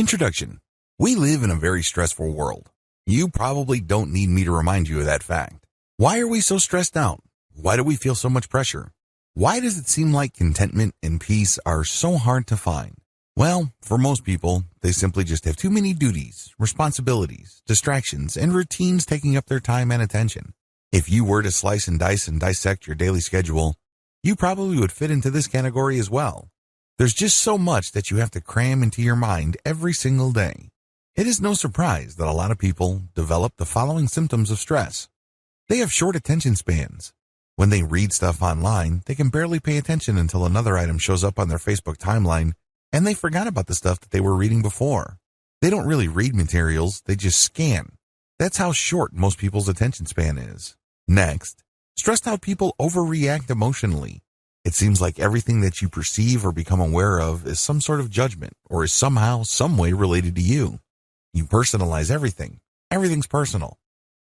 Introduction. We live in a very stressful world. You probably don't need me to remind you of that fact. Why are we so stressed out? Why do we feel so much pressure? Why does it seem like contentment and peace are so hard to find? Well, for most people, they simply just have too many duties, responsibilities, distractions, and routines taking up their time and attention. If you were to slice and dice and dissect your daily schedule, you probably would fit into this category as well. There's just so much that you have to cram into your mind every single day. It is no surprise that a lot of people develop the following symptoms of stress. They have short attention spans. When they read stuff online, they can barely pay attention until another item shows up on their Facebook timeline, and they forgot about the stuff that they were reading before. They don't really read materials, they just scan. That's how short most people's attention span is. Next, stressed out people overreact emotionally. It seems like everything that you perceive or become aware of is some sort of judgment or is somehow, some way related to you. You personalize everything. Everything's personal.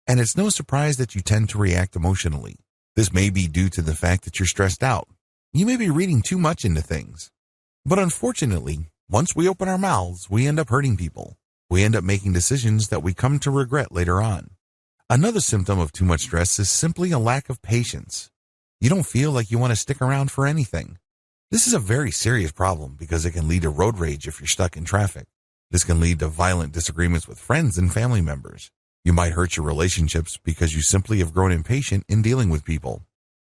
And it's no surprise that you tend to react emotionally. This may be due to the fact that you're stressed out. You may be reading too much into things. But unfortunately, once we open our mouths, we end up hurting people. We end up making decisions that we come to regret later on. Another symptom of too much stress is simply a lack of patience. You don't feel like you want to stick around for anything. This is a very serious problem because it can lead to road rage if you're stuck in traffic. This can lead to violent disagreements with friends and family members. You might hurt your relationships because you simply have grown impatient in dealing with people.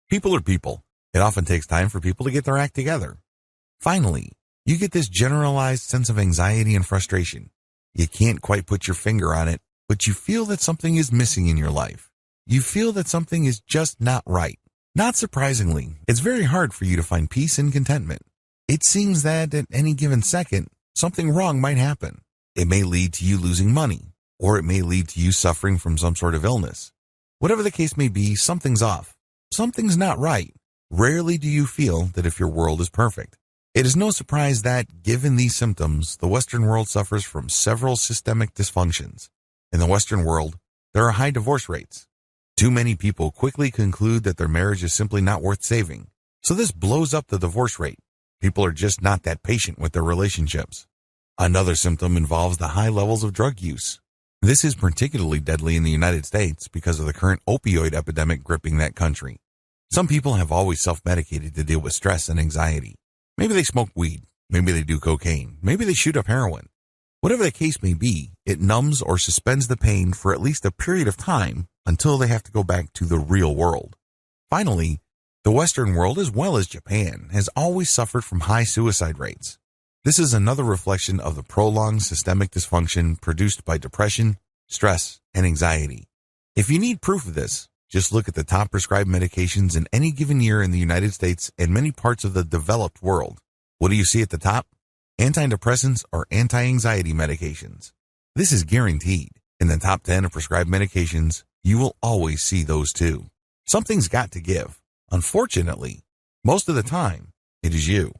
People are people. It often takes time for people to get their act together. Finally, you get this generalized sense of anxiety and frustration. You can't quite put your finger on it, but you feel that something is missing in your life. You feel that something is just not right. Not surprisingly, it's very hard for you to find peace and contentment. It seems that at any given second, something wrong might happen. It may lead to you losing money, or it may lead to you suffering from some sort of illness. Whatever the case may be, something's off. Something's not right. Rarely do you feel that if your world is perfect. It is no surprise that, given these symptoms, the Western world suffers from several systemic dysfunctions. In the Western world, there are high divorce rates. Too many people quickly conclude that their marriage is simply not worth saving. So this blows up the divorce rate. People are just not that patient with their relationships. Another symptom involves the high levels of drug use. This is particularly deadly in the United States because of the current opioid epidemic gripping that country. Some people have always self-medicated to deal with stress and anxiety. Maybe they smoke weed. Maybe they do cocaine. Maybe they shoot up heroin. Whatever the case may be, it numbs or suspends the pain for at least a period of time until they have to go back to the real world. Finally, the Western world, as well as Japan, has always suffered from high suicide rates. This is another reflection of the prolonged systemic dysfunction produced by depression, stress, and anxiety. If you need proof of this, just look at the top prescribed medications in any given year in the United States and many parts of the developed world. What do you see at the top? Antidepressants or anti-anxiety medications. This is guaranteed. In the top 10 of prescribed medications, you will always see those too. Something's got to give. Unfortunately, most of the time, it is you.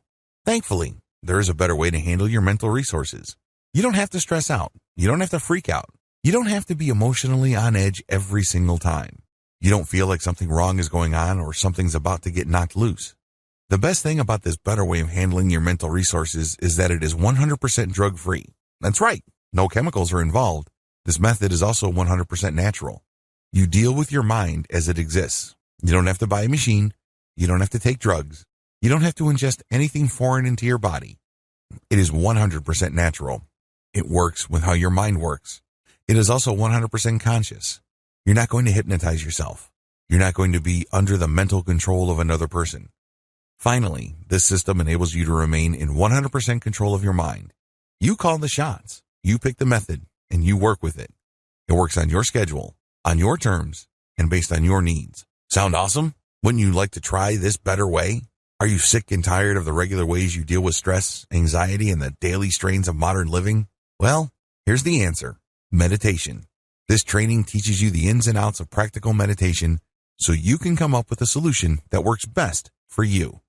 Thankfully, there is a better way to handle your mental resources. You don't have to stress out. You don't have to freak out. You don't have to be emotionally on edge every single time. You don't feel like something wrong is going on or something's about to get knocked loose. The best thing about this better way of handling your mental resources is that it is 100% drug-free. That's right. No chemicals are involved. This method is also 100% natural. You deal with your mind as it exists. You don't have to buy a machine. You don't have to take drugs. You don't have to ingest anything foreign into your body. It is 100% natural. It works with how your mind works. It is also 100% conscious. You're not going to hypnotize yourself. You're not going to be under the mental control of another person. Finally, this system enables you to remain in 100% control of your mind. You call the shots. You pick the method, and you work with it. It works on your schedule, on your terms, and based on your needs. Sound awesome? Wouldn't you like to try this better way? Are you sick and tired of the regular ways you deal with stress, anxiety, and the daily strains of modern living? Well, here's the answer. Meditation. This training teaches you the ins and outs of practical meditation so you can come up with a solution that works best for you.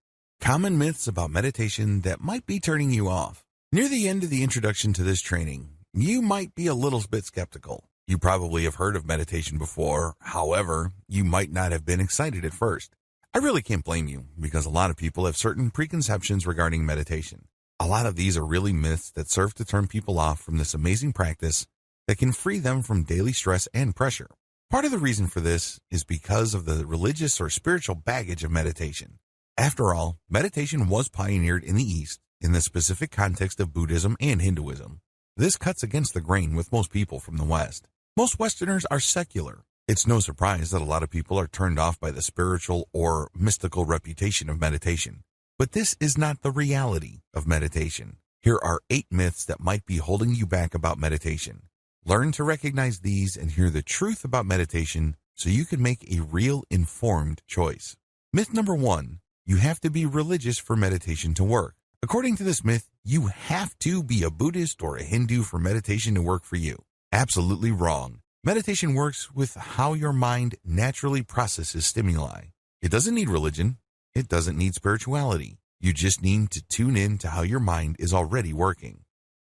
Common myths about meditation that might be turning you off. Near the end of the introduction to this training, you might be a little bit skeptical. You probably have heard of meditation before. However, you might not have been excited at first. I really can't blame you because a lot of people have certain preconceptions regarding meditation. A lot of these are really myths that serve to turn people off from this amazing practice that can free them from daily stress and pressure. Part of the reason for this is because of the religious or spiritual baggage of meditation. After all, meditation was pioneered in the East in the specific context of Buddhism and Hinduism. This cuts against the grain with most people from the West. Most Westerners are secular. It's no surprise that a lot of people are turned off by the spiritual or mystical reputation of meditation. But this is not the reality of meditation. Here are 8 myths that might be holding you back about meditation. Learn to recognize these and hear the truth about meditation so you can make a real informed choice. Myth number 1, you have to be religious for meditation to work. According to this myth, you have to be a Buddhist or a Hindu for meditation to work for you. Absolutely wrong. Meditation works with how your mind naturally processes stimuli. It doesn't need religion. It doesn't need spirituality. You just need to tune in to how your mind is already working.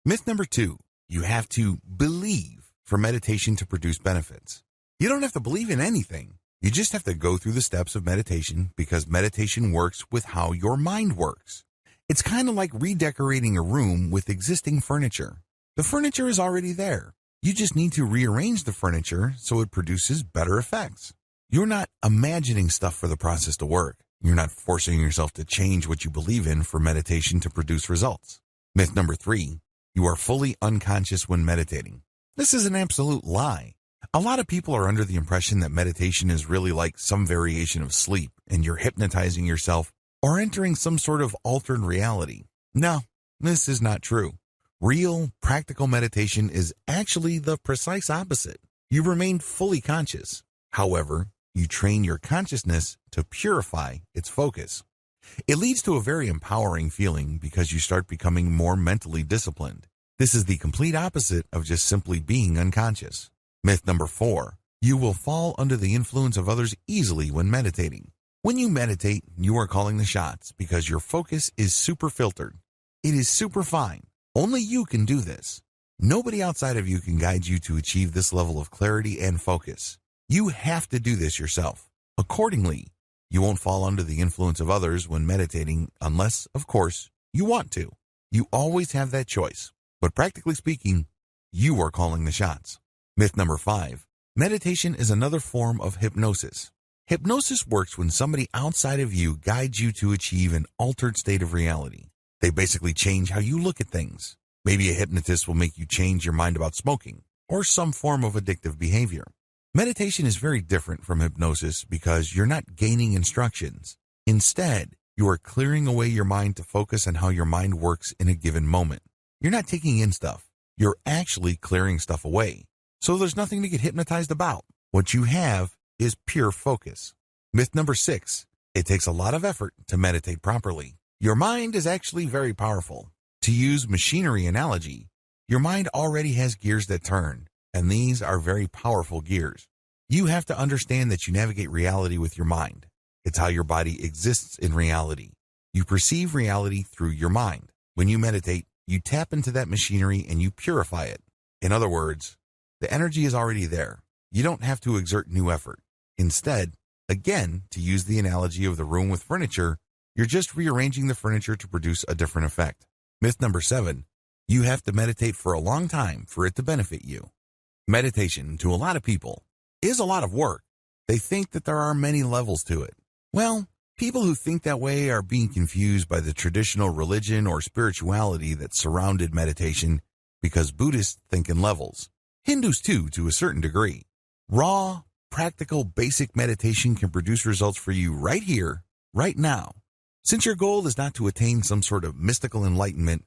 Myth number 2, you have to believe for meditation to produce benefits. You don't have to believe in anything. You just have to go through the steps of meditation because meditation works with how your mind works. It's kind of like redecorating a room with existing furniture. The furniture is already there. You just need to rearrange the furniture so it produces better effects. You're not imagining stuff for the process to work. You're not forcing yourself to change what you believe in for meditation to produce results. Myth number 3, you are fully unconscious when meditating. This is an absolute lie. A lot of people are under the impression that meditation is really like some variation of sleep and you're hypnotizing yourself or entering some sort of altered reality. No, this is not true. Real, practical meditation is actually the precise opposite. You remain fully conscious. However, you train your consciousness to purify its focus. It leads to a very empowering feeling because you start becoming more mentally disciplined. This is the complete opposite of just simply being unconscious. Myth number 4, you will fall under the influence of others easily when meditating. When you meditate, you are calling the shots because your focus is super filtered. It is super fine. Only you can do this. Nobody outside of you can guide you to achieve this level of clarity and focus. You have to do this yourself. Accordingly, you won't fall under the influence of others when meditating unless, of course, you want to. You always have that choice. But practically speaking, you are calling the shots. Myth number 5, meditation is another form of hypnosis. Hypnosis works when somebody outside of you guides you to achieve an altered state of reality. They basically change how you look at things. Maybe a hypnotist will make you change your mind about smoking or some form of addictive behavior. Meditation is very different from hypnosis because you're not gaining instructions. Instead, you are clearing away your mind to focus on how your mind works in a given moment. You're not taking in stuff. You're actually clearing stuff away. So there's nothing to get hypnotized about. What you have is pure focus. Myth number 6, it takes a lot of effort to meditate properly. Your mind is actually very powerful. To use machinery analogy, your mind already has gears that turn, and these are very powerful gears. You have to understand that you navigate reality with your mind. It's how your body exists in reality. You perceive reality through your mind. When you meditate, you tap into that machinery and you purify it. In other words, the energy is already there. You don't have to exert new effort. Instead, again, to use the analogy of the room with furniture, you're just rearranging the furniture to produce a different effect. Myth number 7, you have to meditate for a long time for it to benefit you. Meditation, to a lot of people, is a lot of work. They think that there are many levels to it. Well, people who think that way are being confused by the traditional religion or spirituality that surrounded meditation because Buddhists think in levels. Hindus too, to a certain degree. Raw, practical, basic meditation can produce results for you right here, right now. Since your goal is not to attain some sort of mystical enlightenment,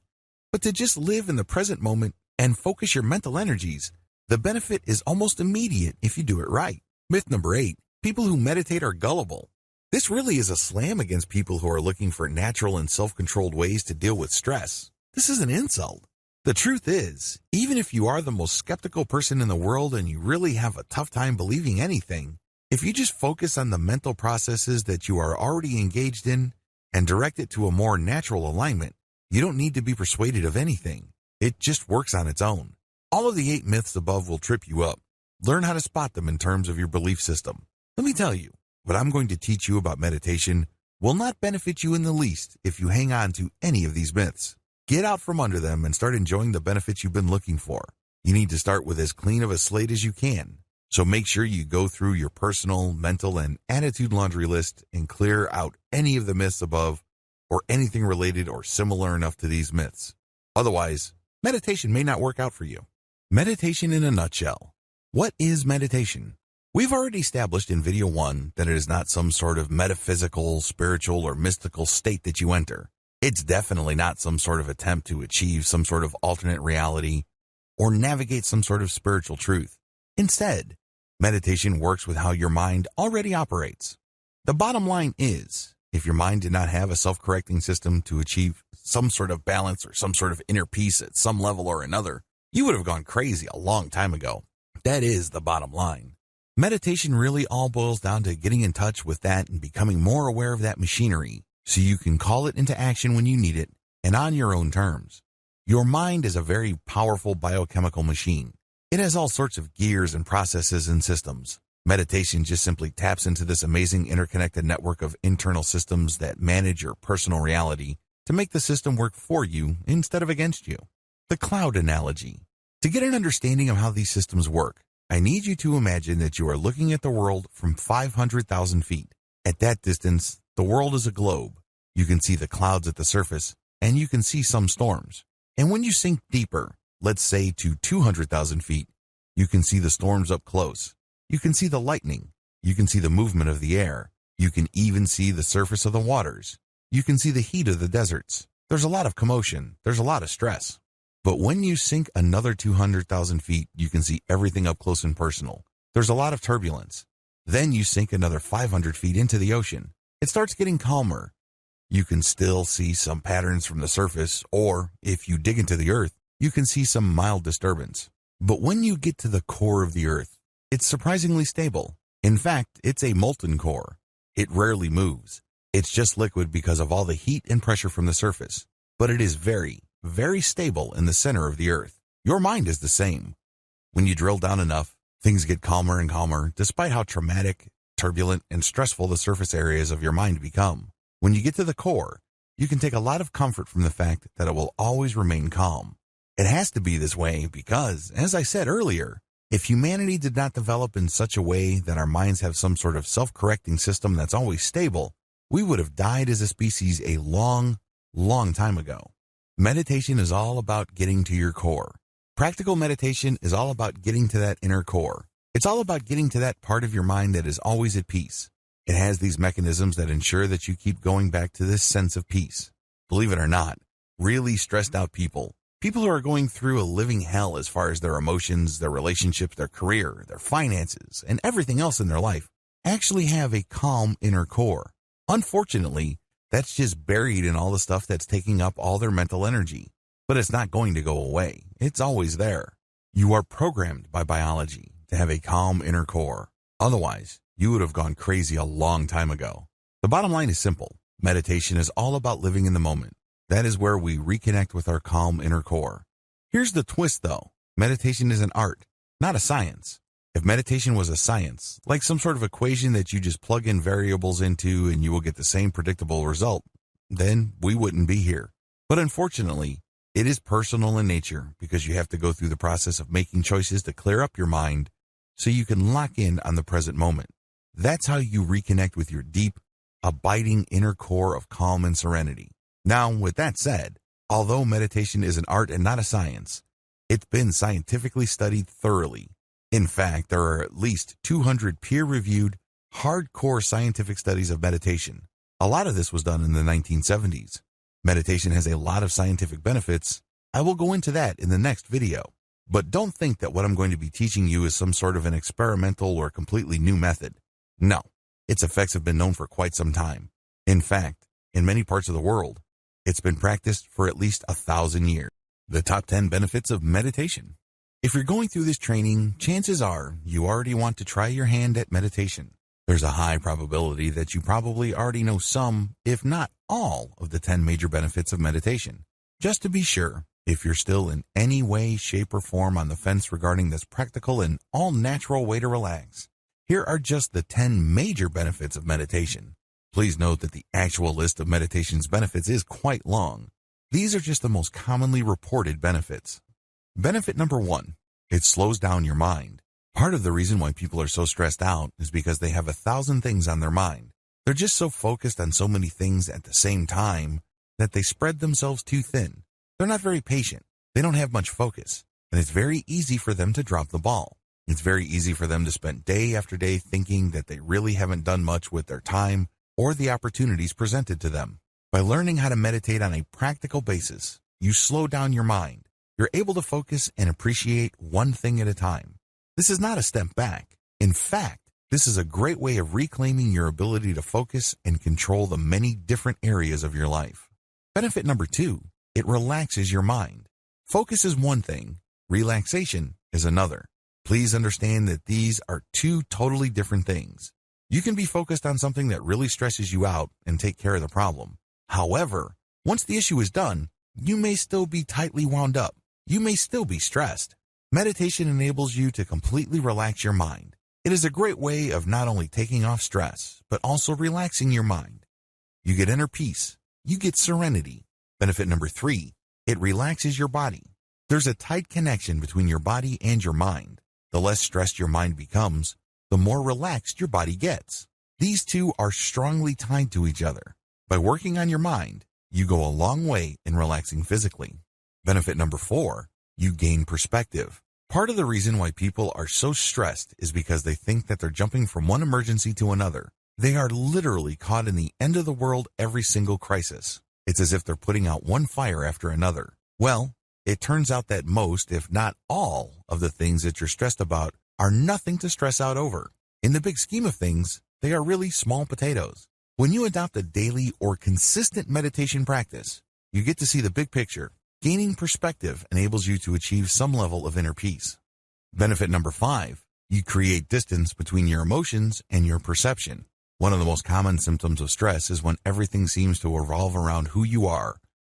but to just live in the present moment and focus your mental energies, the benefit is almost immediate if you do it right. Myth number 8, people who meditate are gullible. This really is a slam against people who are looking for natural and self-controlled ways to deal with stress. This is an insult. The truth is, even if you are the most skeptical person in the world and you really have a tough time believing anything, if you just focus on the mental processes that you are already engaged in and direct it to a more natural alignment, you don't need to be persuaded of anything. It just works on its own. All of the 8 myths above will trip you up. Learn how to spot them in terms of your belief system. Let me tell you, what I'm going to teach you about meditation will not benefit you in the least if you hang on to any of these myths. Get out from under them and start enjoying the benefits you've been looking for. You need to start with as clean of a slate as you can. So make sure you go through your personal, mental, and attitude laundry list and clear out any of the myths above or anything related or similar enough to these myths. Otherwise, meditation may not work out for you. Meditation in a nutshell. What is meditation? We've already established in video 1 that it is not some sort of metaphysical, spiritual, or mystical state that you enter. It's definitely not some sort of attempt to achieve some sort of alternate reality or navigate some sort of spiritual truth. Instead, meditation works with how your mind already operates. The bottom line is, if your mind did not have a self-correcting system to achieve some sort of balance or some sort of inner peace at some level or another, you would have gone crazy a long time ago. That is the bottom line. Meditation really all boils down to getting in touch with that and becoming more aware of that machinery so you can call it into action when you need it and on your own terms. Your mind is a very powerful biochemical machine. It has all sorts of gears and processes and systems. Meditation just simply taps into this amazing interconnected network of internal systems that manage your personal reality to make the system work for you instead of against you. The cloud analogy. To get an understanding of how these systems work, I need you to imagine that you are looking at the world from 500,000 feet. At that distance, the world is a globe. You can see the clouds at the surface, and you can see some storms. And when you sink deeper, let's say to 200,000 feet, you can see the storms up close. You can see the lightning. You can see the movement of the air. You can even see the surface of the waters. You can see the heat of the deserts. There's a lot of commotion. There's a lot of stress. But when you sink another 200,000 feet, you can see everything up close and personal. There's a lot of turbulence. Then you sink another 500 feet into the ocean. It starts getting calmer. You can still see some patterns from the surface, or if you dig into the earth, you can see some mild disturbance. But when you get to the core of the earth, it's surprisingly stable. In fact, it's a molten core. It rarely moves. It's just liquid because of all the heat and pressure from the surface. But it is very, very stable in the center of the earth. Your mind is the same. When you drill down enough, things get calmer and calmer, despite how traumatic, turbulent, and stressful the surface areas of your mind become. When you get to the core, you can take a lot of comfort from the fact that it will always remain calm. It has to be this way because, as I said earlier, if humanity did not develop in such a way that our minds have some sort of self-correcting system that's always stable, we would have died as a species a long, long time ago. Meditation is all about getting to your core. Practical meditation is all about getting to that inner core. It's all about getting to that part of your mind that is always at peace. It has these mechanisms that ensure that you keep going back to this sense of peace. Believe it or not, really stressed out people who are going through a living hell as far as their emotions, their relationships, their career, their finances, and everything else in their life, actually have a calm inner core. Unfortunately, that's just buried in all the stuff that's taking up all their mental energy. But it's not going to go away. It's always there. You are programmed by biology to have a calm inner core. Otherwise, you would have gone crazy a long time ago. The bottom line is simple. Meditation is all about living in the moment. That is where we reconnect with our calm inner core. Here's the twist, though. Meditation is an art, not a science. If meditation was a science, like some sort of equation that you just plug in variables into and you will get the same predictable result, then we wouldn't be here. But unfortunately, it is personal in nature because you have to go through the process of making choices to clear up your mind so you can lock in on the present moment. That's how you reconnect with your deep, abiding inner core of calm and serenity. Now, with that said, although meditation is an art and not a science, it's been scientifically studied thoroughly. In fact, there are at least 200 peer-reviewed, hardcore scientific studies of meditation. A lot of this was done in the 1970s. Meditation has a lot of scientific benefits. I will go into that in the next video. But don't think that what I'm going to be teaching you is some sort of an experimental or completely new method. No, its effects have been known for quite some time. In fact, in many parts of the world, it's been practiced for at least 1,000 years. The top 10 benefits of meditation. If you're going through this training, chances are you already want to try your hand at meditation. There's a high probability that you probably already know some, if not all, of the 10 major benefits of meditation. Just to be sure, if you're still in any way, shape, or form on the fence regarding this practical and all-natural way to relax, here are just the 10 major benefits of meditation. Please note that the actual list of meditation's benefits is quite long. These are just the most commonly reported benefits. Benefit number 1, it slows down your mind. Part of the reason why people are so stressed out is because they have 1,000 things on their mind. They're just so focused on so many things at the same time that they spread themselves too thin. They're not very patient. They don't have much focus, and it's very easy for them to drop the ball. It's very easy for them to spend day after day thinking that they really haven't done much with their time or the opportunities presented to them. By learning how to meditate on a practical basis, you slow down your mind. You're able to focus and appreciate one thing at a time. This is not a step back. In fact, this is a great way of reclaiming your ability to focus and control the many different areas of your life. Benefit number 2, it relaxes your mind. Focus is one thing, relaxation is another. Please understand that these are two totally different things. You can be focused on something that really stresses you out and take care of the problem. However, once the issue is done, you may still be tightly wound up. You may still be stressed. Meditation enables you to completely relax your mind. It is a great way of not only taking off stress, but also relaxing your mind. You get inner peace. You get serenity. Benefit number 3, it relaxes your body. There's a tight connection between your body and your mind. The less stressed your mind becomes, the more relaxed your body gets. These two are strongly tied to each other. By working on your mind, you go a long way in relaxing physically. Benefit number 4, you gain perspective. Part of the reason why people are so stressed is because they think that they're jumping from one emergency to another. They are literally caught in the end of the world every single crisis. It's as if they're putting out one fire after another. Well, it turns out that most, if not all, of the things that you're stressed about are nothing to stress out over. In the big scheme of things, they are really small potatoes. When you adopt a daily or consistent meditation practice, you get to see the big picture. Gaining perspective enables you to achieve some level of inner peace. Benefit number 5, you create distance between your emotions and your perception. One of the most common symptoms of stress is when everything seems to revolve around who you are,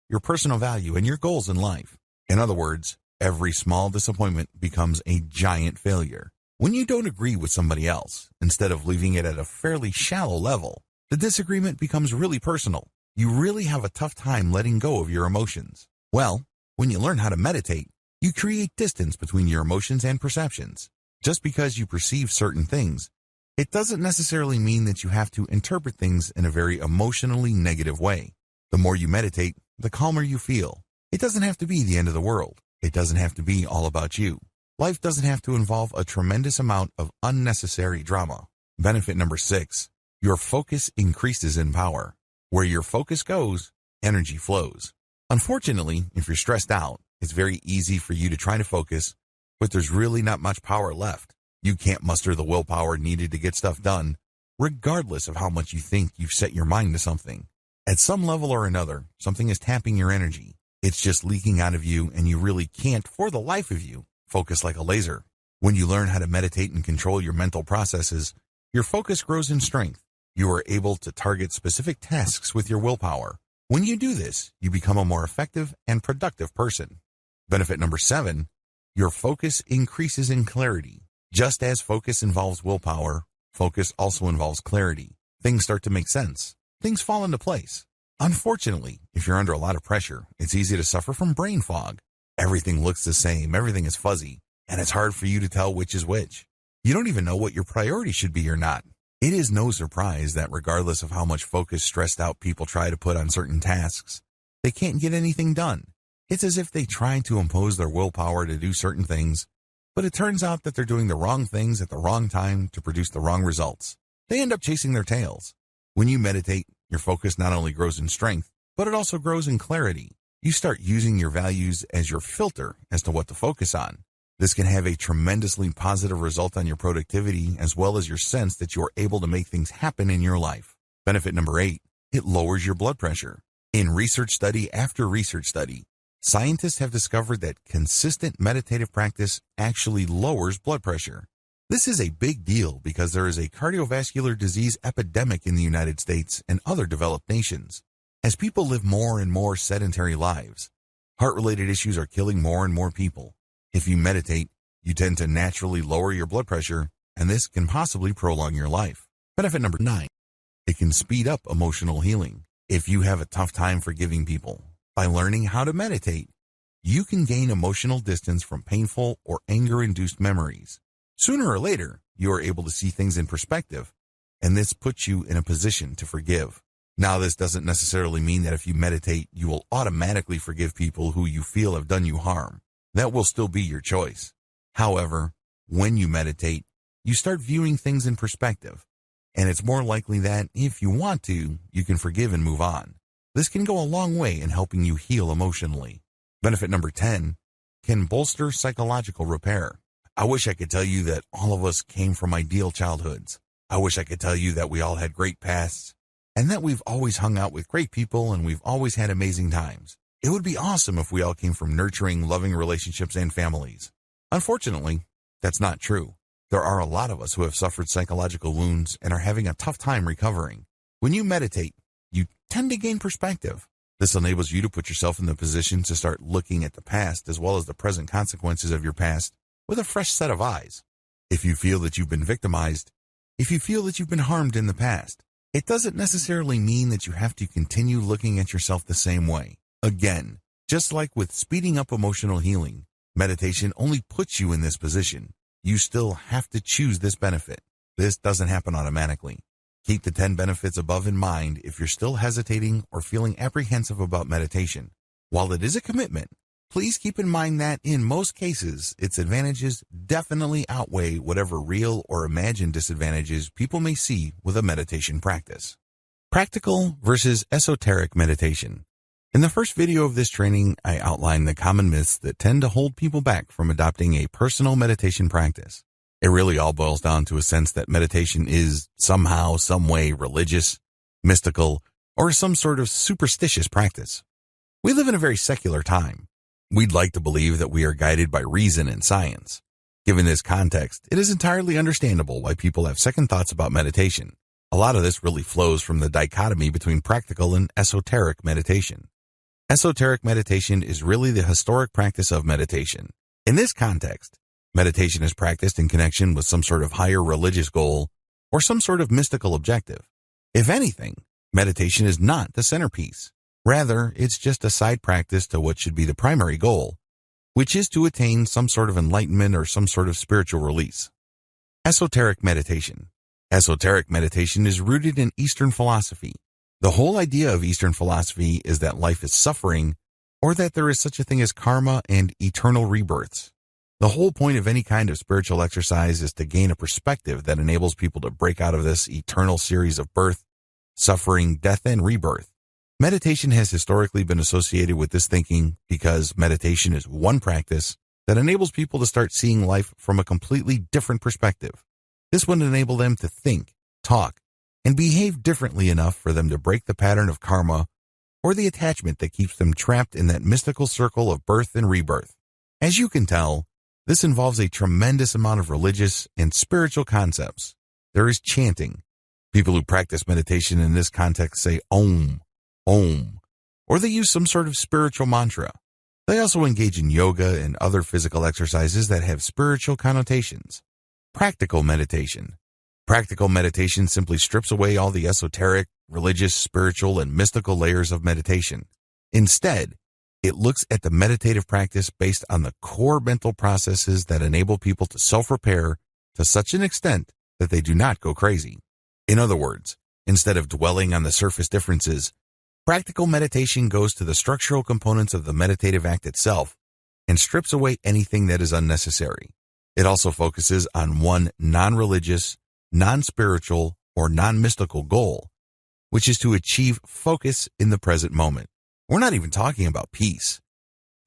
your personal value, and your goals in life. In other words, every small disappointment becomes a giant failure. When you don't agree with somebody else, instead of leaving it at a fairly shallow level, the disagreement becomes really personal. You really have a tough time letting go of your emotions. Well, when you learn how to meditate, you create distance between your emotions and perceptions. Just because you perceive certain things, it doesn't necessarily mean that you have to interpret things in a very emotionally negative way. The more you meditate, the calmer you feel. It doesn't have to be the end of the world. It doesn't have to be all about you. Life doesn't have to involve a tremendous amount of unnecessary drama. Benefit number 6, your focus increases in power. Where your focus goes, energy flows. Unfortunately, if you're stressed out, it's very easy for you to try to focus, but there's really not much power left. You can't muster the willpower needed to get stuff done, regardless of how much you think you've set your mind to something. At some level or another, something is tapping your energy. It's just leaking out of you, and you really can't, for the life of you, focus like a laser. When you learn how to meditate and control your mental processes, your focus grows in strength. You are able to target specific tasks with your willpower. When you do this, you become a more effective and productive person. Benefit number 7, your focus increases in clarity. Just as focus involves willpower, focus also involves clarity. Things start to make sense. Things fall into place. Unfortunately, if you're under a lot of pressure, it's easy to suffer from brain fog. Everything looks the same, everything is fuzzy, and it's hard for you to tell which is which. You don't even know what your priority should be or not. It is no surprise that regardless of how much focus stressed out people try to put on certain tasks, they can't get anything done. It's as if they try to impose their willpower to do certain things, but it turns out that they're doing the wrong things at the wrong time to produce the wrong results. They end up chasing their tails. When you meditate, your focus not only grows in strength, but it also grows in clarity. You start using your values as your filter as to what to focus on. This can have a tremendously positive result on your productivity as well as your sense that you are able to make things happen in your life. Benefit number 8, it lowers your blood pressure. In research study after research study, scientists have discovered that consistent meditative practice actually lowers blood pressure. This is a big deal because there is a cardiovascular disease epidemic in the United States and other developed nations. As people live more and more sedentary lives, heart-related issues are killing more and more people. If you meditate, you tend to naturally lower your blood pressure, and this can possibly prolong your life. Benefit number 9, it can speed up emotional healing. If you have a tough time forgiving people, By learning how to meditate, you can gain emotional distance from painful or anger-induced memories. Sooner or later, you are able to see things in perspective, and this puts you in a position to forgive. Now, this doesn't necessarily mean that if you meditate, you will automatically forgive people who you feel have done you harm. That will still be your choice. However, when you meditate, you start viewing things in perspective, and it's more likely that, if you want to, you can forgive and move on. This can go a long way in helping you heal emotionally. Benefit number 10, can bolster psychological repair. I wish I could tell you that all of us came from ideal childhoods. I wish I could tell you that we all had great pasts, and that we've always hung out with great people and we've always had amazing times. It would be awesome if we all came from nurturing, loving relationships and families. Unfortunately, that's not true. There are a lot of us who have suffered psychological wounds and are having a tough time recovering. When you meditate, you tend to gain perspective. This enables you to put yourself in the position to start looking at the past as well as the present consequences of your past with a fresh set of eyes. If you feel that you've been victimized, if you feel that you've been harmed in the past, it doesn't necessarily mean that you have to continue looking at yourself the same way. Again, just like with speeding up emotional healing, meditation only puts you in this position. You still have to choose this benefit. This doesn't happen automatically. Keep the 10 benefits above in mind if you're still hesitating or feeling apprehensive about meditation. While it is a commitment, please keep in mind that in most cases, its advantages definitely outweigh whatever real or imagined disadvantages people may see with a meditation practice. Practical versus esoteric meditation. In the first video of this training, I outlined the common myths that tend to hold people back from adopting a personal meditation practice. It really all boils down to a sense that meditation is somehow, some way religious, mystical, or some sort of superstitious practice. We live in a very secular time. We'd like to believe that we are guided by reason and science. Given this context, it is entirely understandable why people have second thoughts about meditation. A lot of this really flows from the dichotomy between practical and esoteric meditation. Esoteric meditation is really the historic practice of meditation. In this context, meditation is practiced in connection with some sort of higher religious goal or some sort of mystical objective. If anything, meditation is not the centerpiece. Rather, it's just a side practice to what should be the primary goal, which is to attain some sort of enlightenment or some sort of spiritual release. Esoteric meditation. Esoteric meditation is rooted in Eastern philosophy. The whole idea of Eastern philosophy is that life is suffering, or that there is such a thing as karma and eternal rebirths. The whole point of any kind of spiritual exercise is to gain a perspective that enables people to break out of this eternal series of birth, suffering, death, and rebirth. Meditation has historically been associated with this thinking because meditation is one practice that enables people to start seeing life from a completely different perspective. This would enable them to think, talk, and behave differently enough for them to break the pattern of karma or the attachment that keeps them trapped in that mystical circle of birth and rebirth. As you can tell, this involves a tremendous amount of religious and spiritual concepts. There is chanting. People who practice meditation in this context say Om, Om, or they use some sort of spiritual mantra. They also engage in yoga and other physical exercises that have spiritual connotations. Practical meditation. Practical meditation simply strips away all the esoteric, religious, spiritual, and mystical layers of meditation. Instead, it looks at the meditative practice based on the core mental processes that enable people to self-repair to such an extent that they do not go crazy. In other words, instead of dwelling on the surface differences, practical meditation goes to the structural components of the meditative act itself and strips away anything that is unnecessary. It also focuses on one non-religious, non-spiritual, or non-mystical goal, which is to achieve focus in the present moment. We're not even talking about peace.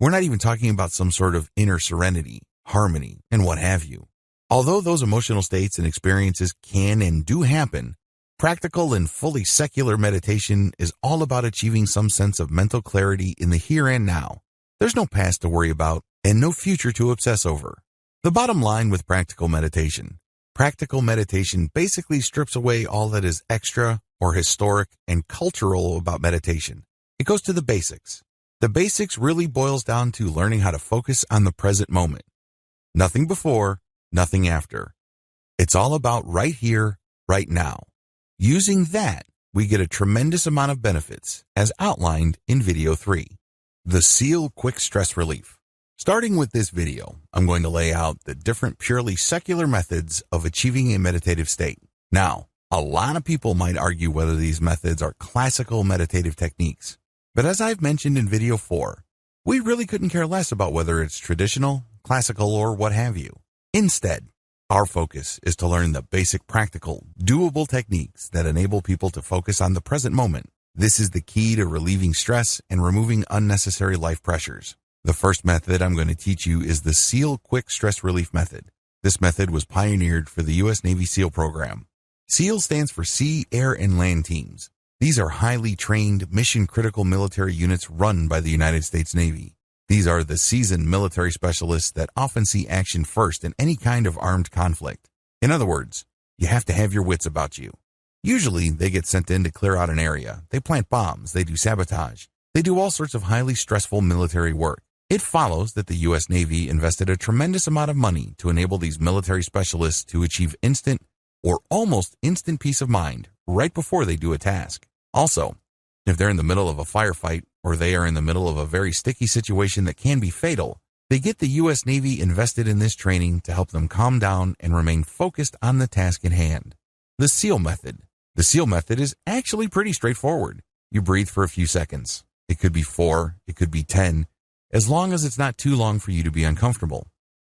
We're not even talking about some sort of inner serenity, harmony, and what have you. Although those emotional states and experiences can and do happen, practical and fully secular meditation is all about achieving some sense of mental clarity in the here and now. There's no past to worry about and no future to obsess over. The bottom line with practical meditation basically strips away all that is extra or historic and cultural about meditation. It goes to the basics. The basics really boils down to learning how to focus on the present moment. Nothing before, nothing after. It's all about right here, right now. Using that, we get a tremendous amount of benefits, as outlined in video 3. The SEAL Quick Stress Relief. Starting with this video, I'm going to lay out the different purely secular methods of achieving a meditative state. Now, a lot of people might argue whether these methods are classical meditative techniques. But as I've mentioned in video 4, we really couldn't care less about whether it's traditional, classical, or what have you. Instead, our focus is to learn the basic practical, doable techniques that enable people to focus on the present moment. This is the key to relieving stress and removing unnecessary life pressures. The first method I'm going to teach you is the SEAL Quick Stress Relief Method. This method was pioneered for the U.S. Navy SEAL program. SEAL stands for Sea, Air, and Land Teams. These are highly trained, mission-critical military units run by the United States Navy. These are the seasoned military specialists that often see action first in any kind of armed conflict. In other words, you have to have your wits about you. Usually, they get sent in to clear out an area. They plant bombs. They do sabotage. They do all sorts of highly stressful military work. It follows that the U.S. Navy invested a tremendous amount of money to enable these military specialists to achieve instant or almost instant peace of mind right before they do a task. Also, if they're in the middle of a firefight or they are in the middle of a very sticky situation that can be fatal, they get the U.S. Navy invested in this training to help them calm down and remain focused on the task at hand. The SEAL method. The SEAL method is actually pretty straightforward. You breathe for a few seconds. It could be 4, it could be 10, as long as it's not too long for you to be uncomfortable.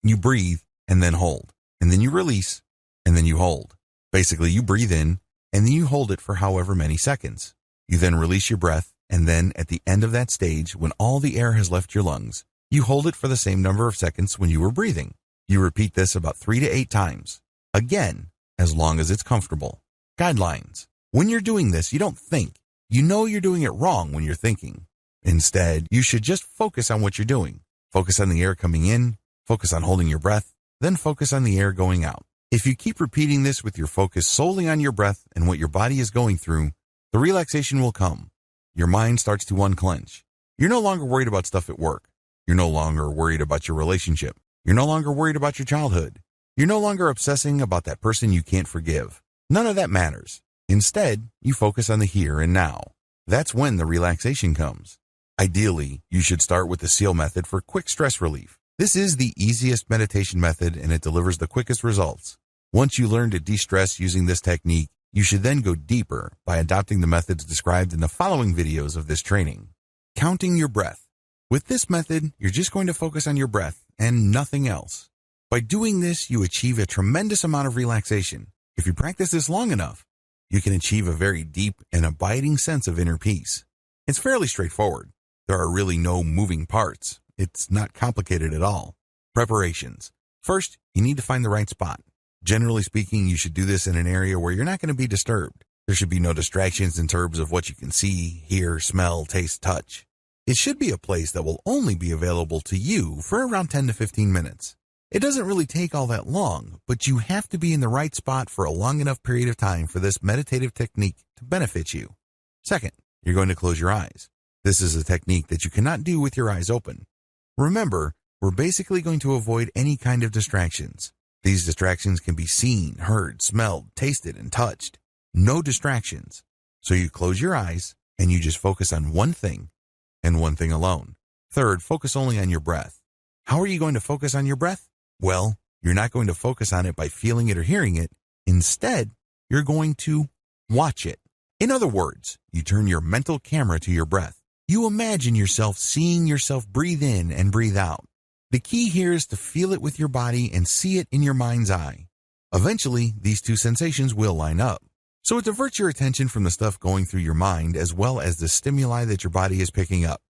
You breathe and then hold, and then you release, and then you hold. Basically, you breathe in, and then you hold it for however many seconds. You then release your breath, and then at the end of that stage, when all the air has left your lungs, you hold it for the same number of seconds when you were breathing. You repeat this about 3 to 8 times. Again, as long as it's comfortable. Guidelines. When you're doing this, you don't think. You know you're doing it wrong when you're thinking. Instead, you should just focus on what you're doing. Focus on the air coming in, focus on holding your breath, then focus on the air going out. If you keep repeating this with your focus solely on your breath and what your body is going through, the relaxation will come. Your mind starts to unclench. You're no longer worried about stuff at work. You're no longer worried about your relationship. You're no longer worried about your childhood. You're no longer obsessing about that person you can't forgive. None of that matters. Instead, you focus on the here and now. That's when the relaxation comes. Ideally, you should start with the SEAL method for quick stress relief. This is the easiest meditation method and it delivers the quickest results. Once you learn to de-stress using this technique, you should then go deeper by adopting the methods described in the following videos of this training. Counting your breath. With this method, you're just going to focus on your breath and nothing else. By doing this, you achieve a tremendous amount of relaxation. If you practice this long enough, you can achieve a very deep and abiding sense of inner peace. It's fairly straightforward. There are really no moving parts. It's not complicated at all. Preparations. First, you need to find the right spot. Generally speaking, you should do this in an area where you're not going to be disturbed. There should be no distractions in terms of what you can see, hear, smell, taste, touch. It should be a place that will only be available to you for around 10 to 15 minutes. It doesn't really take all that long, but you have to be in the right spot for a long enough period of time for this meditative technique to benefit you. Second, you're going to close your eyes. This is a technique that you cannot do with your eyes open. Remember, we're basically going to avoid any kind of distractions. These distractions can be seen, heard, smelled, tasted, and touched. No distractions. So you close your eyes and you just focus on one thing and one thing alone. Third, focus only on your breath. How are you going to focus on your breath? Well, you're not going to focus on it by feeling it or hearing it. Instead, you're going to watch it. In other words, you turn your mental camera to your breath. You imagine yourself seeing yourself breathe in and breathe out. The key here is to feel it with your body and see it in your mind's eye. Eventually, these two sensations will line up. So it diverts your attention from the stuff going through your mind as well as the stimuli that your body is picking up.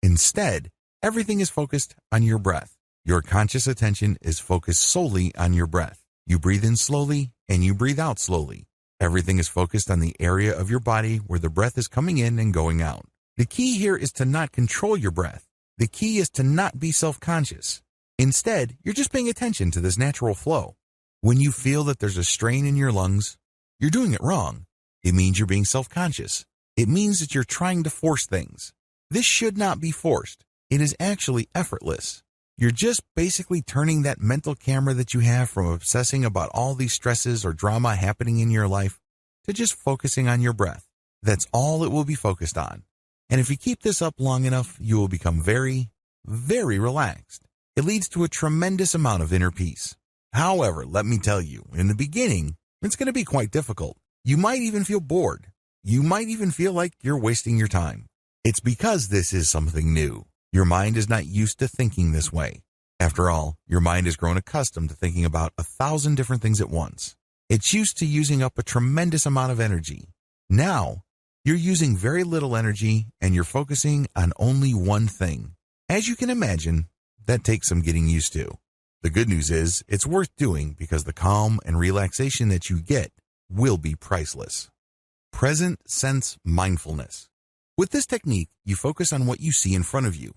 Instead, everything is focused on your breath. Your conscious attention is focused solely on your breath. You breathe in slowly and you breathe out slowly. Everything is focused on the area of your body where the breath is coming in and going out. The key here is to not control your breath. The key is to not be self-conscious. Instead, you're just paying attention to this natural flow. When you feel that there's a strain in your lungs, you're doing it wrong. It means you're being self-conscious. It means that you're trying to force things. This should not be forced. It is actually effortless. You're just basically turning that mental camera that you have from obsessing about all these stresses or drama happening in your life to just focusing on your breath. That's all it will be focused on. And if you keep this up long enough, you will become very, very relaxed. It leads to a tremendous amount of inner peace. However, let me tell you, in the beginning, it's going to be quite difficult. You might even feel bored. You might even feel like you're wasting your time. It's because this is something new. Your mind is not used to thinking this way. After all, your mind has grown accustomed to thinking about 1,000 different things at once. It's used to using up a tremendous amount of energy. Now, you're using very little energy and you're focusing on only one thing. As you can imagine, that takes some getting used to. The good news is it's worth doing because the calm and relaxation that you get will be priceless. Present sense mindfulness. With this technique, you focus on what you see in front of you.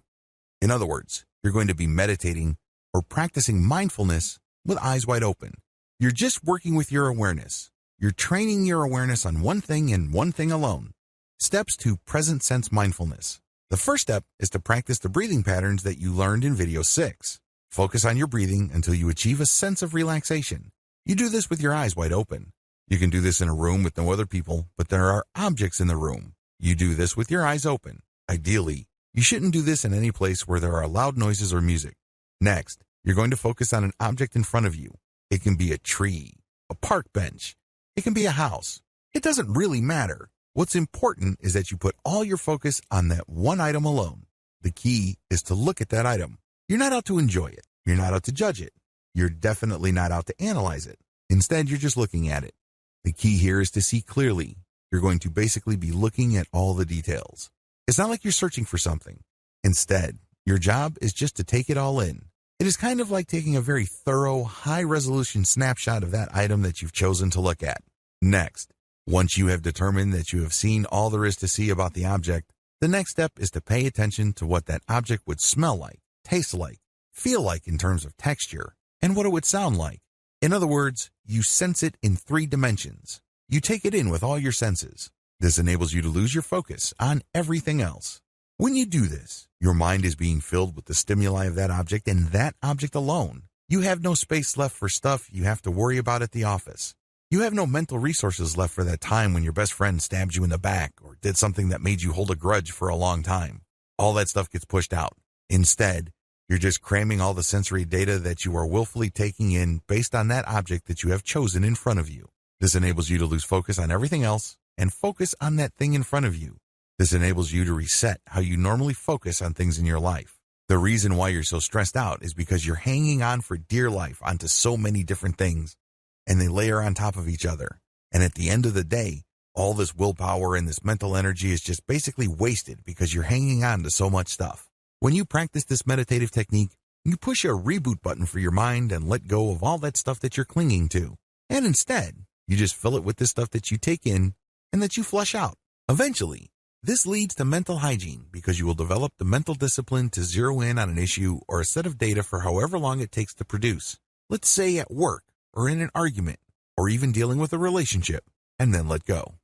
In other words, you're going to be meditating or practicing mindfulness with eyes wide open. You're just working with your awareness. You're training your awareness on one thing and one thing alone. Steps to present sense mindfulness. The first step is to practice the breathing patterns that you learned in video 6. Focus on your breathing until you achieve a sense of relaxation. You do this with your eyes wide open. You can do this in a room with no other people, but there are objects in the room. You do this with your eyes open. Ideally, you shouldn't do this in any place where there are loud noises or music. Next, you're going to focus on an object in front of you. It can be a tree, a park bench. It can be a house. It doesn't really matter. What's important is that you put all your focus on that one item alone. The key is to look at that item. You're not out to enjoy it. You're not out to judge it. You're definitely not out to analyze it. Instead, you're just looking at it. The key here is to see clearly. You're going to basically be looking at all the details. It's not like you're searching for something. Instead, your job is just to take it all in. It is kind of like taking a very thorough, high-resolution snapshot of that item that you've chosen to look at. Next, once you have determined that you have seen all there is to see about the object, the next step is to pay attention to what that object would smell like, taste like, feel like in terms of texture, and what it would sound like. In other words, you sense it in 3 dimensions. You take it in with all your senses. This enables you to lose your focus on everything else. When you do this, your mind is being filled with the stimuli of that object and that object alone. You have no space left for stuff you have to worry about at the office. You have no mental resources left for that time when your best friend stabbed you in the back or did something that made you hold a grudge for a long time. All that stuff gets pushed out. Instead, you're just cramming all the sensory data that you are willfully taking in based on that object that you have chosen in front of you. This enables you to lose focus on everything else and focus on that thing in front of you. This enables you to reset how you normally focus on things in your life. The reason why you're so stressed out is because you're hanging on for dear life onto so many different things, and they layer on top of each other. And at the end of the day, all this willpower and this mental energy is just basically wasted because you're hanging on to so much stuff. When you practice this meditative technique, you push a reboot button for your mind and let go of all that stuff that you're clinging to. And instead, you just fill it with the stuff that you take in and that you flush out. Eventually, this leads to mental hygiene because you will develop the mental discipline to zero in on an issue or a set of data for however long it takes to produce. Let's say at work or in an argument or even dealing with a relationship, and then let go.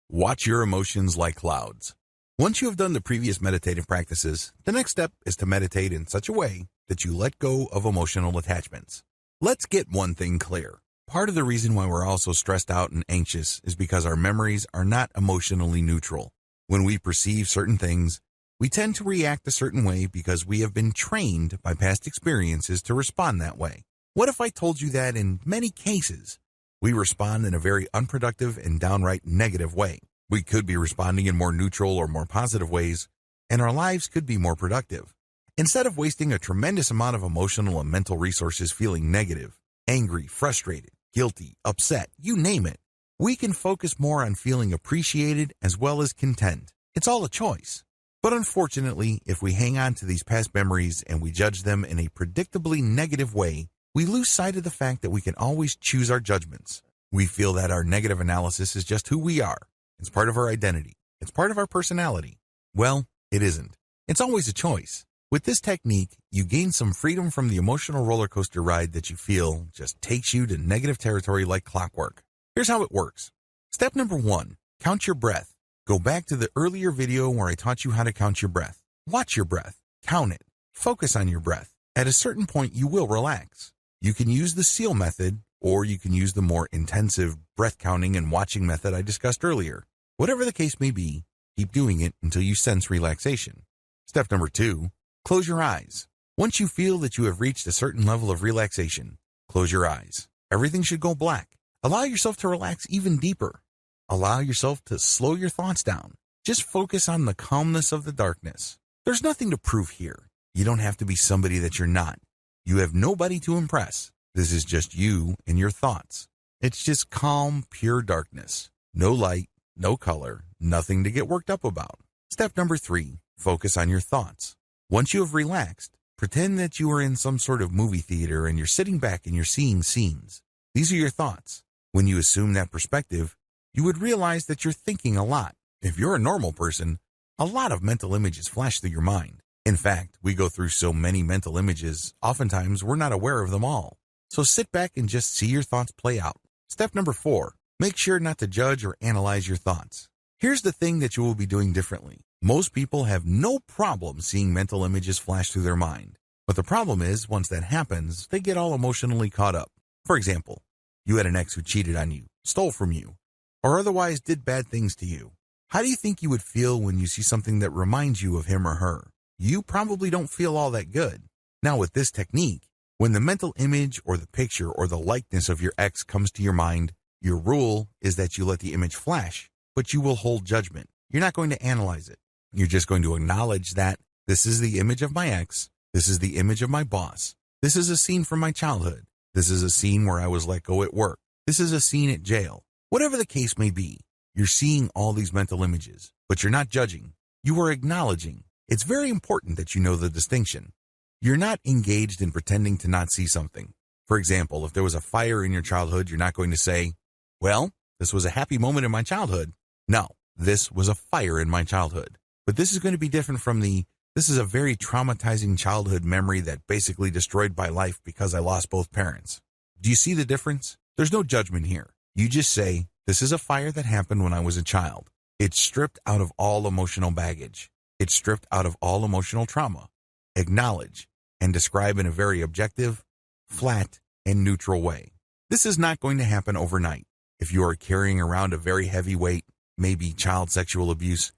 Watch your emotions like clouds. Once you have done the previous meditative practices, the next step is to meditate in such a way that you let go of emotional attachments. Let's get one thing clear. Part of the reason why we're all so stressed out and anxious is because our memories are not emotionally neutral. When we perceive certain things, we tend to react a certain way because we have been trained by past experiences to respond that way. What if I told you that in many cases, we respond in a very unproductive and downright negative way? We could be responding in more neutral or more positive ways, and our lives could be more productive. Instead of wasting a tremendous amount of emotional and mental resources feeling negative, angry, frustrated, guilty, upset, you name it, we can focus more on feeling appreciated as well as content. It's all a choice. But unfortunately, if we hang on to these past memories and we judge them in a predictably negative way, we lose sight of the fact that we can always choose our judgments. We feel that our negative analysis is just who we are. It's part of our identity. It's part of our personality. Well, it isn't. It's always a choice. With this technique, you gain some freedom from the emotional roller coaster ride that you feel just takes you to negative territory like clockwork. Here's how it works. Step number 1, count your breath. Go back to the earlier video where I taught you how to count your breath. Watch your breath. Count it. Focus on your breath. At a certain point, you will relax. You can use the SEAL method, or you can use the more intensive breath counting and watching method I discussed earlier. Whatever the case may be, Keep doing it until you sense relaxation. Step number 2, close your eyes. Once you feel that you have reached a certain level of relaxation, close your eyes. Everything should go black. Allow yourself to relax even deeper. Allow yourself to slow your thoughts down. Just focus on the calmness of the darkness. There's nothing to prove here. You don't have to be somebody that you're not. You have nobody to impress. This is just you and your thoughts. It's just calm, pure darkness. No light, no color, nothing to get worked up about. Step number 3, focus on your thoughts. Once you have relaxed, pretend that you are in some sort of movie theater and you're sitting back and you're seeing scenes. These are your thoughts. When you assume that perspective, you would realize that you're thinking a lot. If you're a normal person, a lot of mental images flash through your mind. In fact, we go through so many mental images, oftentimes we're not aware of them all. So sit back and just see your thoughts play out. Step number 4, make sure not to judge or analyze your thoughts. Here's the thing that you will be doing differently. Most people have no problem seeing mental images flash through their mind. But the problem is, once that happens, they get all emotionally caught up. For example, you had an ex who cheated on you, stole from you, or otherwise did bad things to you. How do you think you would feel when you see something that reminds you of him or her? You probably don't feel all that good. Now with this technique, when the mental image or the picture or the likeness of your ex comes to your mind, your rule is that you let the image flash, but you will hold judgment. You're not going to analyze it. You're just going to acknowledge that this is the image of my ex, this is the image of my boss, this is a scene from my childhood, this is a scene where I was let go at work, this is a scene at jail. Whatever the case may be, you're seeing all these mental images, but you're not judging. You are acknowledging. It's very important that you know the distinction. You're not engaged in pretending to not see something. For example, if there was a fire in your childhood, you're not going to say, well, this was a happy moment in my childhood. No, this was a fire in my childhood. But this is going to be different from this is a very traumatizing childhood memory that basically destroyed my life because I lost both parents. Do you see the difference? There's no judgment here. You just say, this is a fire that happened when I was a child. It's stripped out of all emotional baggage. It's stripped out of all emotional trauma. Acknowledge and describe in a very objective, flat, and neutral way. This is not going to happen overnight. If you are carrying around a very heavy weight, maybe child sexual abuse,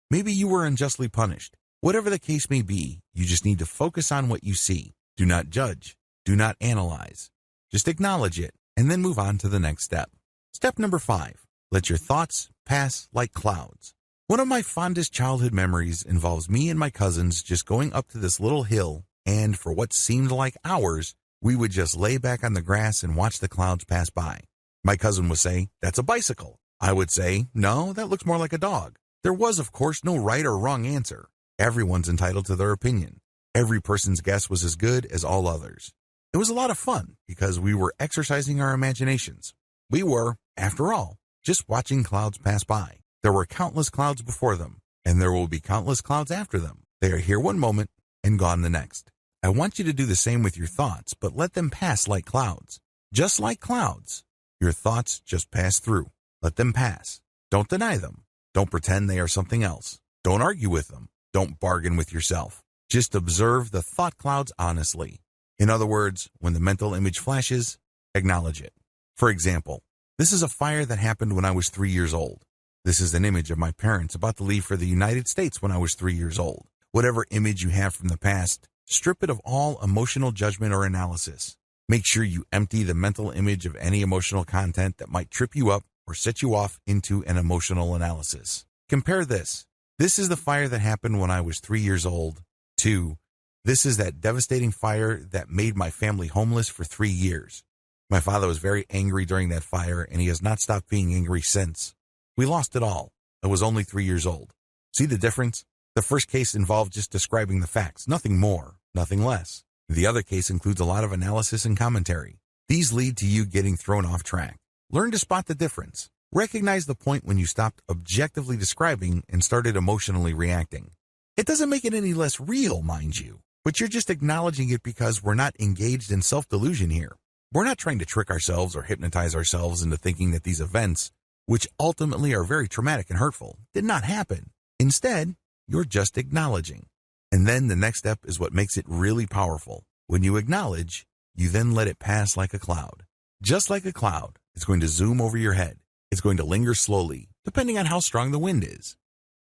maybe you were unjustly punished. Whatever the case may be, you just need to focus on what you see. Do not judge. Do not analyze. Just acknowledge it and then move on to the next step. Step number 5, let your thoughts pass like clouds. One of my fondest childhood memories involves me and my cousins just going up to this little hill, and for what seemed like hours, we would just lay back on the grass and watch the clouds pass by. My cousin would say, that's a bicycle. I would say, no, that looks more like a dog. There was, of course, no right or wrong answer. Everyone's entitled to their opinion. Every person's guess was as good as all others. It was a lot of fun because we were exercising our imaginations. We were, after all, just watching clouds pass by. There were countless clouds before them, and there will be countless clouds after them. They are here one moment and gone the next. I want you to do the same with your thoughts, but let them pass like clouds. Just like clouds, your thoughts just pass through. Let them pass. Don't deny them. Don't pretend they are something else. Don't argue with them. Don't bargain with yourself. Just observe the thought clouds honestly. In other words, when the mental image flashes, acknowledge it. For example, this is a fire that happened when I was 3 years old. This is an image of my parents about to leave for the United States when I was 3 years old. Whatever image you have from the past, strip it of all emotional judgment or analysis. Make sure you empty the mental image of any emotional content that might trip you up or set you off into an emotional analysis. Compare this. This is the fire that happened when I was 3 years old. 2. This is that devastating fire that made my family homeless for 3 years. My father was very angry during that fire, and he has not stopped being angry since. We lost it all. I was only 3 years old. See the difference? The first case involved just describing the facts, nothing more, nothing less. The other case includes a lot of analysis and commentary. These lead to you getting thrown off track. Learn to spot the difference. Recognize the point when you stopped objectively describing and started emotionally reacting. It doesn't make it any less real, mind you, but you're just acknowledging it because we're not engaged in self-delusion here. We're not trying to trick ourselves or hypnotize ourselves into thinking that these events, which ultimately are very traumatic and hurtful, did not happen. Instead, you're just acknowledging. And then the next step is what makes it really powerful. When you acknowledge, you then let it pass like a cloud. Just like a cloud, it's going to zoom over your head. It's going to linger slowly, depending on how strong the wind is.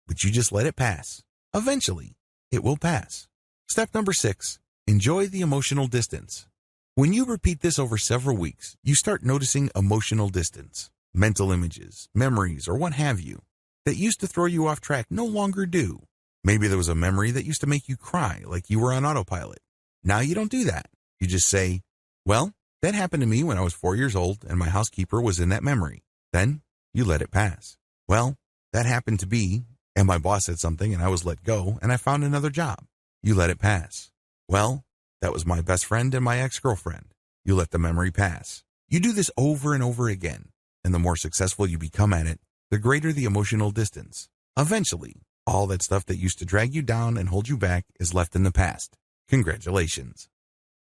but you just let it pass. Eventually, it will pass. Step number 6, enjoy the emotional distance. When you repeat this over several weeks, you start noticing emotional distance. Mental images, memories, or what have you, that used to throw you off track no longer do. Maybe there was a memory that used to make you cry like you were on autopilot. Now you don't do that. You just say, well, that happened to me when I was 4 years old and my housekeeper was in that memory. Then you let it pass. Well, that happened to be, and my boss said something and I was let go and I found another job. You let it pass. Well, that was my best friend and my ex-girlfriend. You let the memory pass. You do this over and over again, and the more successful you become at it, the greater the emotional distance. Eventually, all that stuff that used to drag you down and hold you back is left in the past. Congratulations.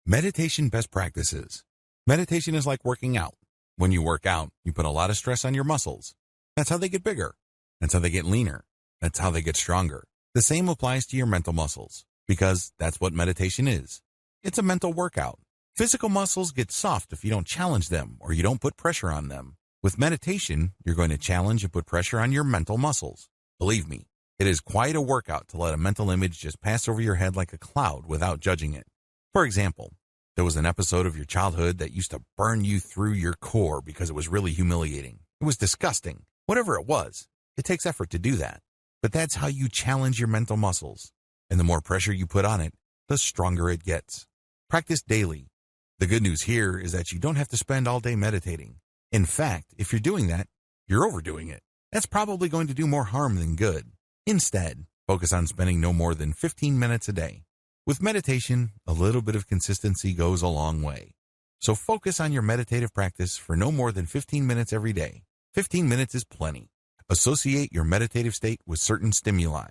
Meditation best practices. Meditation is like working out. When you work out, you put a lot of stress on your muscles. That's how they get bigger. That's how they get leaner. That's how they get stronger. The same applies to your mental muscles, because that's what meditation is. It's a mental workout. Physical muscles get soft if you don't challenge them or you don't put pressure on them. With meditation, you're going to challenge and put pressure on your mental muscles. Believe me, it is quite a workout to let a mental image just pass over your head like a cloud without judging it. For example, there was an episode of your childhood that used to burn you through your core because it was really humiliating. It was disgusting. Whatever it was, it takes effort to do that. But that's how you challenge your mental muscles. And the more pressure you put on it, the stronger it gets. Practice daily. The good news here is that you don't have to spend all day meditating. In fact, if you're doing that, you're overdoing it. That's probably going to do more harm than good. Instead, focus on spending no more than 15 minutes a day. With meditation, a little bit of consistency goes a long way. So focus on your meditative practice for no more than 15 minutes every day. 15 minutes is plenty. Associate your meditative state with certain stimuli.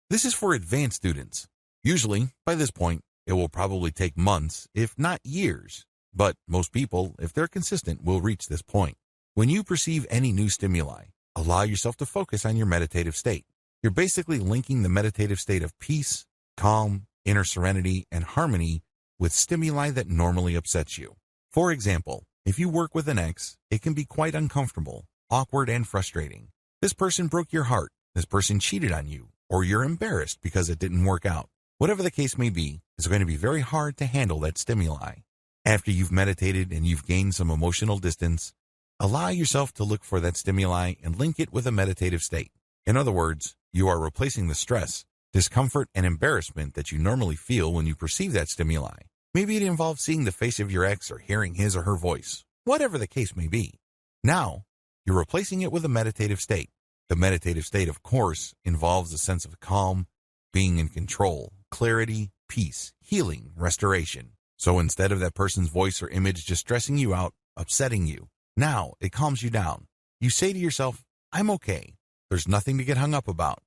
This is for advanced students. Usually, by this point, it will probably take months, if not years. But most people, if they're consistent, will reach this point. When you perceive any new stimuli, allow yourself to focus on your meditative state. You're basically linking the meditative state of peace, calm, inner serenity, and harmony with stimuli that normally upsets you. For example, if you work with an ex, it can be quite uncomfortable, awkward, and frustrating. This person broke your heart, this person cheated on you, or you're embarrassed because it didn't work out. Whatever the case may be, it's going to be very hard to handle that stimuli. After you've meditated and you've gained some emotional distance, allow yourself to look for that stimuli and link it with a meditative state. In other words, you are replacing the stress, discomfort, and embarrassment that you normally feel when you perceive that stimuli. Maybe it involves seeing the face of your ex or hearing his or her voice, whatever the case may be. Now, you're replacing it with a meditative state. The meditative state, of course, involves a sense of calm, being in control, clarity, peace, healing, restoration. So instead of that person's voice or image just stressing you out, upsetting you, now it calms you down. You say to yourself, I'm okay. There's nothing to get hung up about.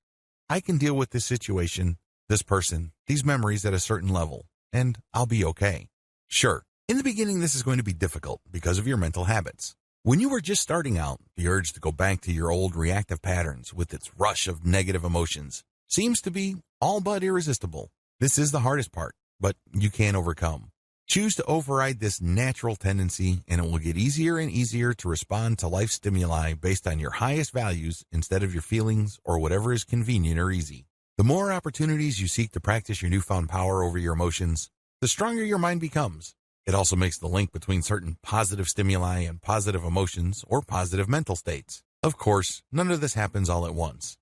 I can deal with this situation, this person, these memories at a certain level, and I'll be okay. Sure, in the beginning this is going to be difficult because of your mental habits. When you were just starting out, the urge to go back to your old reactive patterns with its rush of negative emotions seems to be all but irresistible. This is the hardest part, but you can overcome. Choose to override this natural tendency, and it will get easier and easier to respond to life stimuli based on your highest values instead of your feelings or whatever is convenient or easy. The more opportunities you seek to practice your newfound power over your emotions, the stronger your mind becomes. It also makes the link between certain positive stimuli and positive emotions or positive mental states. Of course, none of this happens all at once.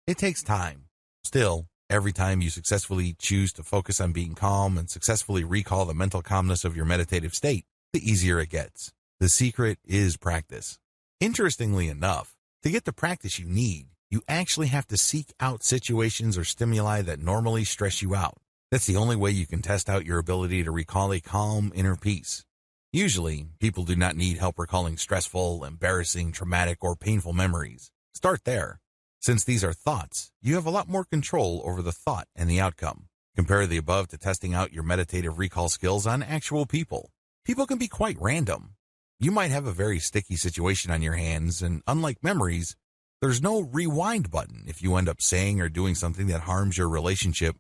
It takes time. Still, every time you successfully choose to focus on being calm and successfully recall the mental calmness of your meditative state, the easier it gets. The secret is practice. Interestingly enough, to get the practice you need, you actually have to seek out situations or stimuli that normally stress you out. That's the only way you can test out your ability to recall a calm inner peace. Usually, people do not need help recalling stressful, embarrassing, traumatic, or painful memories. Start there. Since these are thoughts, you have a lot more control over the thought and the outcome. Compare the above to testing out your meditative recall skills on actual people. People can be quite random. You might have a very sticky situation on your hands, and unlike memories, there's no rewind button if you end up saying or doing something that harms your relationship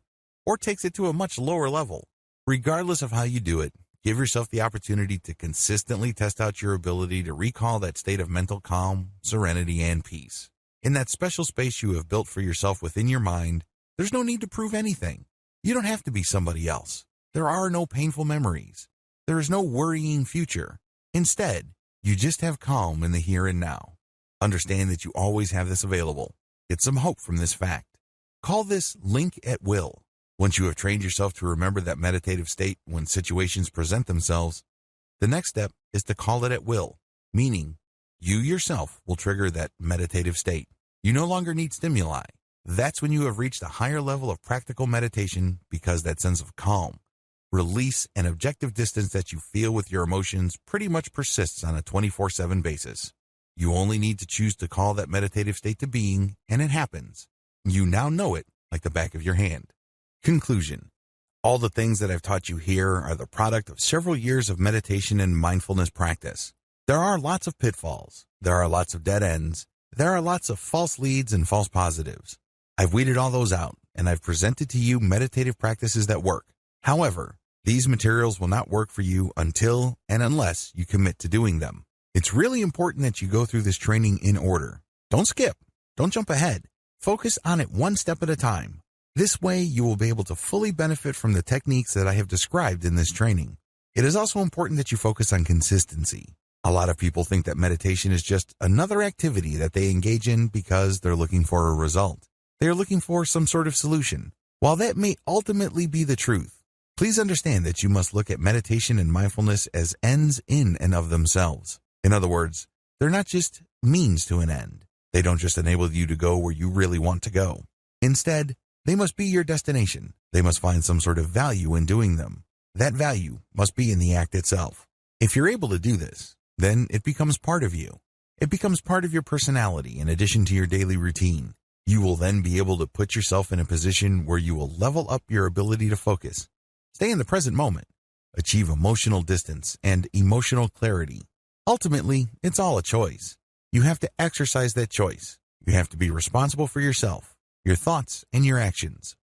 or takes it to a much lower level. Regardless of how you do it, give yourself the opportunity to consistently test out your ability to recall that state of mental calm, serenity, and peace. In that special space you have built for yourself within your mind, there's no need to prove anything. You don't have to be somebody else. There are no painful memories. There is no worrying future. Instead, you just have calm in the here and now. Understand that you always have this available. Get some hope from this fact. Call this link at will. Once you have trained yourself to remember that meditative state when situations present themselves, the next step is to call it at will, meaning you yourself will trigger that meditative state. You no longer need stimuli. That's when you have reached a higher level of practical meditation, because that sense of calm, release, and objective distance that you feel with your emotions pretty much persists on a 24/7 basis. You only need to choose to call that meditative state to being, and it happens. You now know it like the back of your hand. Conclusion. All the things that I've taught you here are the product of several years of meditation and mindfulness practice. There are lots of pitfalls. There are lots of dead ends. There are lots of false leads and false positives. I've weeded all those out, and I've presented to you meditative practices that work. However, these materials will not work for you until and unless you commit to doing them. It's really important that you go through this training in order. Don't skip. Don't jump ahead. Focus on it one step at a time. This way, you will be able to fully benefit from the techniques that I have described in this training. It is also important that you focus on consistency. A lot of people think that meditation is just another activity that they engage in because they're looking for a result. They are looking for some sort of solution. While that may ultimately be the truth, please understand that you must look at meditation and mindfulness as ends in and of themselves. In other words, they're not just means to an end. They don't just enable you to go where you really want to go. Instead, they must be your destination. They must find some sort of value in doing them. That value must be in the act itself. If you're able to do this, then it becomes part of you. It becomes part of your personality in addition to your daily routine. You will then be able to put yourself in a position where you will level up your ability to focus, stay in the present moment, achieve emotional distance and emotional clarity. Ultimately, it's all a choice. You have to exercise that choice. You have to be responsible for yourself, your thoughts, and your actions.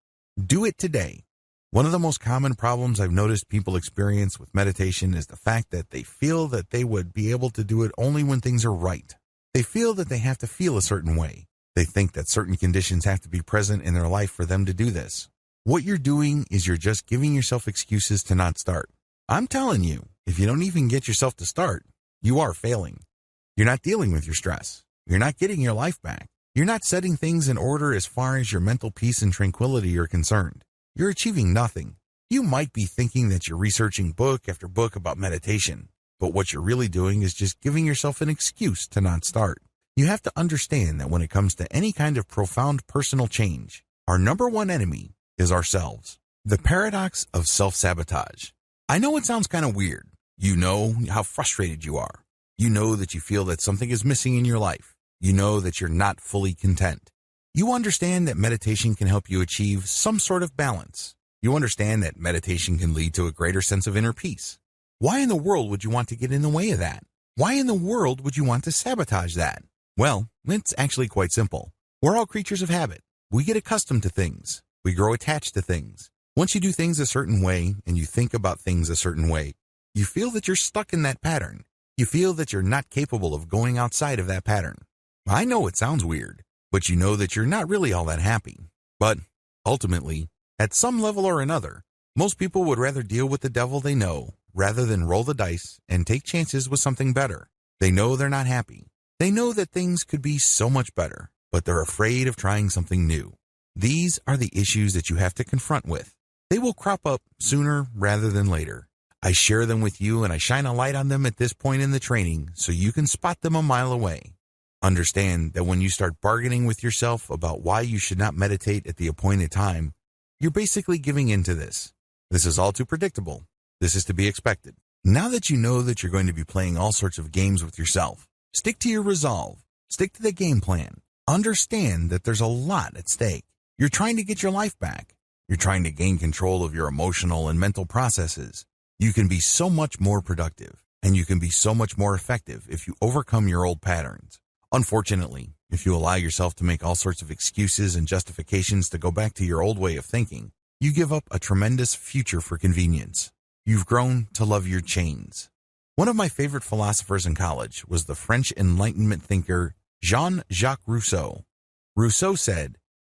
Do it today. One of the most common problems I've noticed people experience with meditation is the fact that they feel that they would be able to do it only when things are right. They feel that they have to feel a certain way. They think that certain conditions have to be present in their life for them to do this. What you're doing is you're just giving yourself excuses to not start. I'm telling you, if you don't even get yourself to start, you are failing. You're not dealing with your stress. You're not getting your life back. You're not setting things in order as far as your mental peace and tranquility are concerned. You're achieving nothing. You might be thinking that you're researching book after book about meditation, but what you're really doing is just giving yourself an excuse to not start. You have to understand that when it comes to any kind of profound personal change, our number one enemy is ourselves. The paradox of self-sabotage. I know it sounds kind of weird. You know how frustrated you are. You know that you feel that something is missing in your life. You know that you're not fully content. You understand that meditation can help you achieve some sort of balance. You understand that meditation can lead to a greater sense of inner peace. Why in the world would you want to get in the way of that? Why in the world would you want to sabotage that? Well, it's actually quite simple. We're all creatures of habit. We get accustomed to things. We grow attached to things. Once you do things a certain way and you think about things a certain way, you feel that you're stuck in that pattern. You feel that you're not capable of going outside of that pattern. I know it sounds weird, but you know that you're not really all that happy. But ultimately, at some level or another, most people would rather deal with the devil they know rather than roll the dice and take chances with something better. They know they're not happy. They know that things could be so much better, but they're afraid of trying something new. These are the issues that you have to confront with. They will crop up sooner rather than later. I share them with you and I shine a light on them at this point in the training so you can spot them a mile away. Understand that when you start bargaining with yourself about why you should not meditate at the appointed time, you're basically giving in to this. This is all too predictable. This is to be expected. Now that you know that you're going to be playing all sorts of games with yourself, stick to your resolve. Stick to the game plan. Understand that there's a lot at stake. You're trying to get your life back. You're trying to gain control of your emotional and mental processes. You can be so much more productive, and you can be so much more effective if you overcome your old patterns. Unfortunately, if you allow yourself to make all sorts of excuses and justifications to go back to your old way of thinking, you give up a tremendous future for convenience. You've grown to love your chains. One of my favorite philosophers in college was the French Enlightenment thinker Jean-Jacques Rousseau. Rousseau said,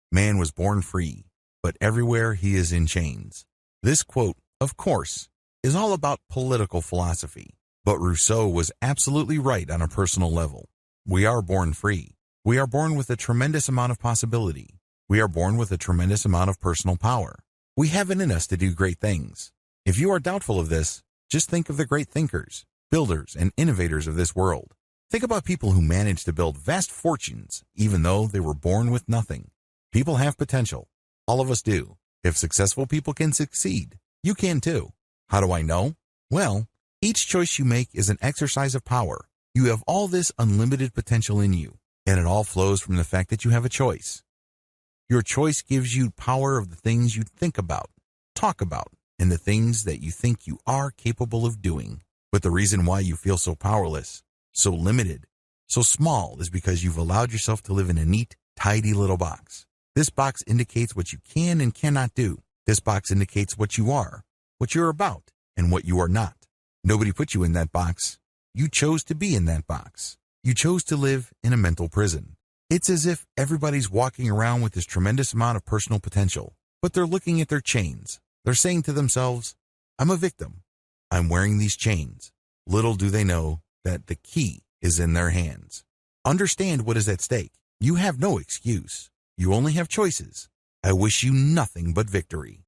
"Man was born free, but everywhere he is in chains." This quote, of course, is all about political philosophy, but Rousseau was absolutely right on a personal level. We are born free. We are born with a tremendous amount of possibility. We are born with a tremendous amount of personal power. We have it in us to do great things. If you are doubtful of this, just think of the great thinkers, builders, and innovators of this world. Think about people who managed to build vast fortunes even though they were born with nothing. People have potential. All of us do. If successful people can succeed, you can too. How do I know? Well, each choice you make is an exercise of power. You have all this unlimited potential in you, and it all flows from the fact that you have a choice. Your choice gives you power of the things you think about, talk about, and the things that you think you are capable of doing. But the reason why you feel so powerless, so limited, so small is because you've allowed yourself to live in a neat, tidy little box. This box indicates what you can and cannot do. This box indicates what you are, what you're about, and what you are not. Nobody put you in that box. You chose to be in that box. You chose to live in a mental prison. It's as if everybody's walking around with this tremendous amount of personal potential, but they're looking at their chains. They're saying to themselves, "I'm a victim. I'm wearing these chains." Little do they know that the key is in their hands. Understand what is at stake. You have no excuse. You only have choices. I wish you nothing but victory.